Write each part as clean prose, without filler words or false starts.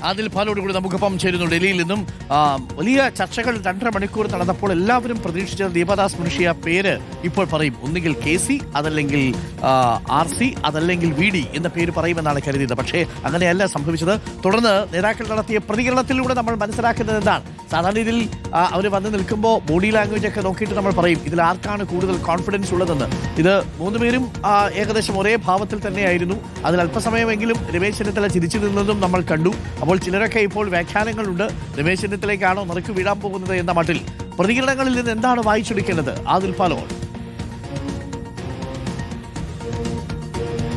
അതിൽ പാലോടുകൂടി നമുക്കൊപ്പം ചേരുന്നു ഡൽഹിയിൽ നിന്നും. വലിയ ചർച്ചകൾ 2.5 മണിക്കൂർ നടന്നപ്പോൾ എല്ലാവരും പ്രതീക്ഷിച്ച ദീപദാസ് മുൻഷിയ പേര് ഇപ്പോൾ പറയും. ഒന്നുകിൽ KC, അതല്ലെങ്കിൽ RC, അതല്ലെങ്കിൽ VD എന്ന പേര് പറയുമെന്നാണ് കരുതിയത്. പക്ഷേ അങ്ങനെയല്ല സംഭവിച്ചത്. തുടർന്ന് നേതാക്കൾ നടത്തിയ പ്രതികരണത്തിലൂടെ നമ്മൾ മനസ്സിലാക്കുന്നത് എന്താണ്? സാധാരണ ഇതിൽ അവർ വന്ന് നിൽക്കുമ്പോൾ ബോഡി ലാംഗ്വേജ് ഒക്കെ നോക്കിയിട്ട് നമ്മൾ പറയും ഇതിൽ ആർക്കാണ് കൂടുതൽ കോൺഫിഡൻസ് ഉള്ളതെന്ന്. ഇത് 3 പേരും ഏകദേശം ഒരേ ഭാവത്തിൽ തന്നെയായിരുന്നു. അതിൽ അല്പസമയമെങ്കിലും രമേശ് ചെന്നിത്തല ചിരിച്ചു നിന്നതും നമ്മൾ കണ്ടു. അപ്പോൾ ചിലരൊക്കെ ഇപ്പോൾ വ്യാഖ്യാനങ്ങളുണ്ട്. രമേശ് ചെന്നിത്തലയ്ക്കാണോ നറുക്ക് വീഴാൻ പോകുന്നത് എന്ന മട്ടിൽ പ്രതികരണങ്ങളിൽ നിന്ന് എന്താണ് വായിച്ചെടുക്കേണ്ടത്? ആദിൽ പാലോട്.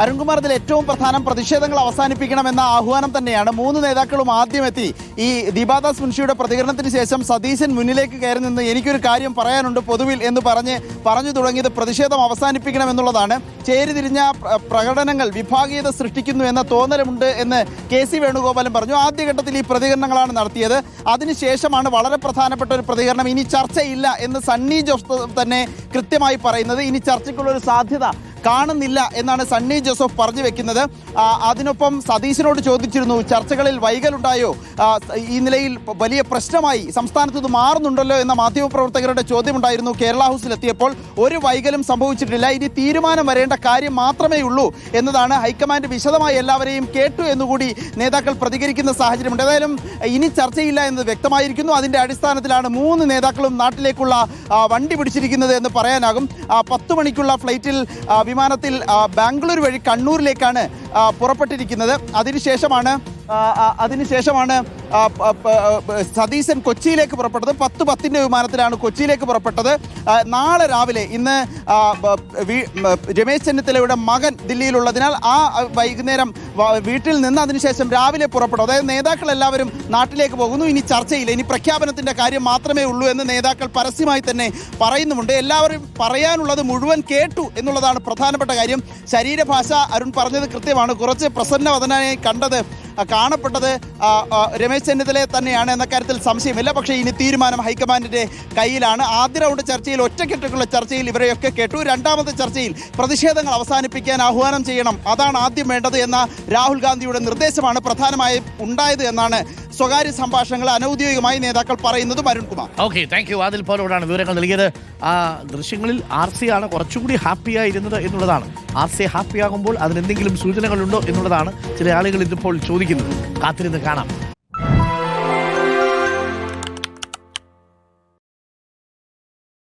അരുൺകുമാർ, ഇതിൽ ഏറ്റവും പ്രധാനം പ്രതിഷേധങ്ങൾ അവസാനിപ്പിക്കണമെന്ന ആഹ്വാനം തന്നെയാണ്. 3 നേതാക്കളും ആദ്യമെത്തി ഈ ദീപദാസ് മുൻഷിയുടെ പ്രതികരണത്തിന് ശേഷം സതീശൻ മുന്നിലേക്ക് കയറി നിന്ന് എനിക്കൊരു കാര്യം പറയാനുണ്ട് പൊതുവിൽ എന്ന് പറഞ്ഞു തുടങ്ങിയത് പ്രതിഷേധം അവസാനിപ്പിക്കണമെന്നുള്ളതാണ്. ചേരിതിരിഞ്ഞ പ്രകടനങ്ങൾ വിഭാഗീയത സൃഷ്ടിക്കുന്നു എന്ന തോന്നലുമുണ്ട് എന്ന് KC വേണുഗോപാലും പറഞ്ഞു. ആദ്യഘട്ടത്തിൽ ഈ പ്രതികരണങ്ങളാണ് നടത്തിയത്. അതിനുശേഷമാണ് വളരെ പ്രധാനപ്പെട്ട ഒരു പ്രതികരണം. ഇനി ചർച്ചയില്ല എന്ന് സണ്ണി ജോസഫ് തന്നെ കൃത്യമായി പറയുന്നത്. ഇനി ചർച്ചയ്ക്കുള്ളൊരു സാധ്യത കാണുന്നില്ല എന്നാണ് സണ്ണി ജോസഫ് പറഞ്ഞു വെക്കുന്നത്. അതിനൊപ്പം സതീശനോട് ചോദിച്ചിരുന്നു, ചർച്ചകളിൽ വൈകലുണ്ടായോ, ഈ നിലയിൽ വലിയ പ്രശ്നമായി സംസ്ഥാനത്ത് ഇത് മാറുന്നുണ്ടല്ലോ എന്ന മാധ്യമപ്രവർത്തകരുടെ ചോദ്യമുണ്ടായിരുന്നു. കേരള ഹൗസിലെത്തിയപ്പോൾ ഒരു വൈകലും സംഭവിച്ചിട്ടില്ല, ഇനി തീരുമാനം വരേണ്ട കാര്യം മാത്രമേ ഉള്ളൂ എന്നതാണ്. ഹൈക്കമാൻഡ് വിശദമായി എല്ലാവരെയും കേട്ടു എന്നുകൂടി നേതാക്കൾ പ്രതികരിക്കുന്ന സാഹചര്യമുണ്ട്. ഏതായാലും ഇനി ചർച്ചയില്ല എന്നത് വ്യക്തമായിരിക്കുന്നു. അതിൻ്റെ അടിസ്ഥാനത്തിലാണ് 3 നേതാക്കളും നാട്ടിലേക്കുള്ള വണ്ടി പിടിച്ചിരിക്കുന്നത് എന്ന് പറയാനാകും. 10 മണിക്കുള്ള ഫ്ലൈറ്റിൽ വിമാനത്തിൽ ബാംഗ്ലൂർ വഴി കണ്ണൂരിലേക്കാണ് പുറപ്പെട്ടിരിക്കുന്നത്. അതിനുശേഷമാണ് സതീശൻ കൊച്ചിയിലേക്ക് പുറപ്പെട്ടത്. 10:10 വിമാനത്തിലാണ് കൊച്ചിയിലേക്ക് പുറപ്പെട്ടത്. നാളെ രാവിലെ ഇന്ന് രമേശ് ചെന്നിത്തലയുടെ മകൻ ദില്ലിയിലുള്ളതിനാൽ വൈകുന്നേരം വീട്ടിൽ നിന്ന് അതിനുശേഷം രാവിലെ പുറപ്പെടും. അതായത് നേതാക്കൾ എല്ലാവരും നാട്ടിലേക്ക് പോകുന്നു. ഇനി ചർച്ചയില്ല, ഇനി പ്രഖ്യാപനത്തിൻ്റെ കാര്യം മാത്രമേ ഉള്ളൂ എന്ന് നേതാക്കൾ പരസ്യമായി തന്നെ പറയുന്നുമുണ്ട്. എല്ലാവരും പറയാനുള്ളത് മുഴുവൻ കേട്ടു എന്നുള്ളതാണ് പ്രധാനപ്പെട്ട കാര്യം. ശരീരഭാഷ അരുൺ പറഞ്ഞത് കൃത്യമാണ്. കുറച്ച് പ്രസന്നവദനായി കാണപ്പെട്ടത് രമേശ് ചെന്നിത്തലയെ തന്നെയാണ് എന്ന കാര്യത്തിൽ സംശയമില്ല. പക്ഷേ ഇനി തീരുമാനം ഹൈക്കമാൻഡിൻ്റെ കയ്യിലാണ്. ആദ്യ റൗണ്ട് ചർച്ചയിൽ ഒറ്റക്കെട്ടുള്ള ചർച്ചയിൽ ഇവരെയൊക്കെ കേട്ടു. രണ്ടാമത്തെ ചർച്ചയിൽ പ്രതിഷേധങ്ങൾ അവസാനിപ്പിക്കാൻ ആഹ്വാനം ചെയ്യണം, അതാണ് ആദ്യം വേണ്ടത് എന്ന രാഹുൽ ഗാന്ധിയുടെ നിർദ്ദേശമാണ് പ്രധാനമായും ഉണ്ടായത് എന്നാണ് സ്വകാര്യ സംഭാഷണങ്ങൾ അനൌദ്യോഗികമായി നേതാക്കൾ പറയുന്നതും. Arunkumar, okay, thank you. Adil പോലോടാണ് വിവരങ്ങൾ നൽകിയത്. ആ ദൃശ്യങ്ങളിൽ RC ആണ് കുറച്ചുകൂടി ഹാപ്പിയായിരുന്നത് എന്നുള്ളതാണ്. RC ഹാപ്പിയാകുമ്പോൾ അതിനെന്തെങ്കിലും സൂചനകളുണ്ടോ എന്നുള്ളതാണ് ചില ആളുകൾ ഇതിപ്പോൾ ചോദിക്കുന്നത്. കാത്തിരുന്ന് കാണാം.